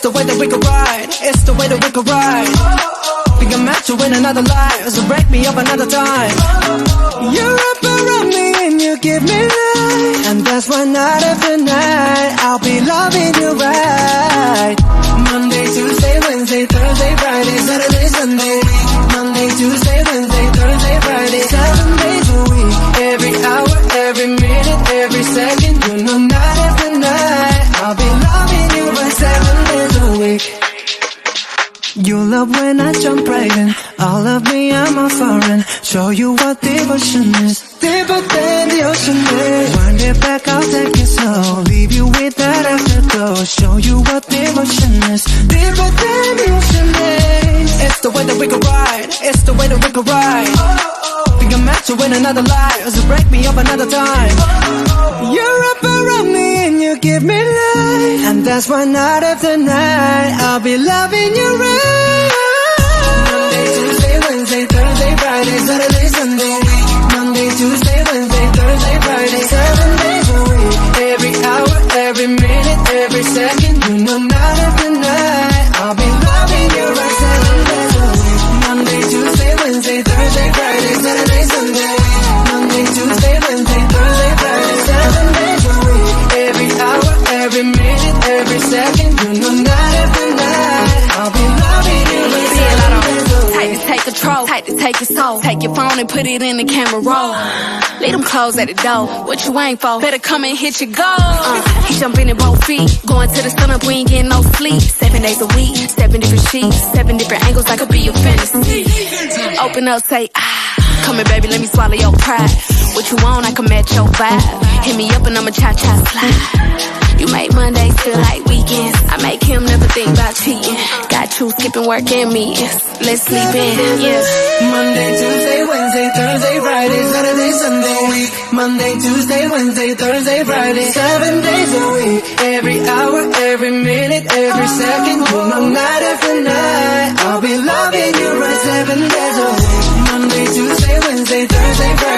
the way that we could ride. It's the way that we could ride. Think I'm meant to win another life, so break me up another time. You're up around me and you give me life, and that's why night after night I'll be loving you right. Monday, Tuesday, Wednesday, Thursday, Friday, Saturday, Sunday. Monday, Tuesday, Wednesday, Thursday, Friday, 7 days a week. Every hour, every minute, every second, you know night after night I'll be loving you for 7 days a week. You love when I jump right in. All of me, I'm a foreign. Show you what devotion is. Deeper than the ocean is. Wind it back, I'll take it slow. Leave you with that afterglow. Show you what devotion is. Deeper than the ocean is. It's the way that we could ride. It's the way that we could ride. Think I'm meant to win another life, so break me up another time. You're up around me and you give me life, and that's why night after night I'll be loving you right. Monday, Tuesday, Wednesday, Thursday, Friday, Saturday, Sunday. Monday, Tuesday, Wednesday, Thursday, Friday, 7 days a week. Every hour, every minute, every second, you know night after night I'll be loving you right 7 days a week. Monday, Tuesday, Wednesday, Thursday, Friday, Saturday, Sunday. Monday, Tuesday, Wednesday, Thursday, Friday, 7 days a week. Every hour, every minute, every second, you know night after night I'll be loving you right 7 days a week. Tight to take control, tight to take your soul. Take your phone and put it in the camera roll. Leave them clothes at the door. What you ain't for? Better come and hit your goal. He jumping in both feet. Going to the sun up, we ain't getting no sleep. 7 days a week, 7 different sheets, 7 different angles, that could be your fantasy. Open up, say ah. Come here, baby, let me swallow your pride. What you want, I can match your vibe. Hit me up and I'ma cha-cha slide. You make Mondays feel like weekends. I make him never think about cheating. Got you skipping work and meetings. Let's sleep in, yeah. Monday, Tuesday, Wednesday, Thursday, Friday, Saturday, Sunday. Monday, Tuesday, Wednesday, Thursday, Friday, 7 days a week. Every hour, every minute, every second, you know night after night I'll be loving you right 7 days a week. Monday, Tuesday, Wednesday, Thursday, Friday.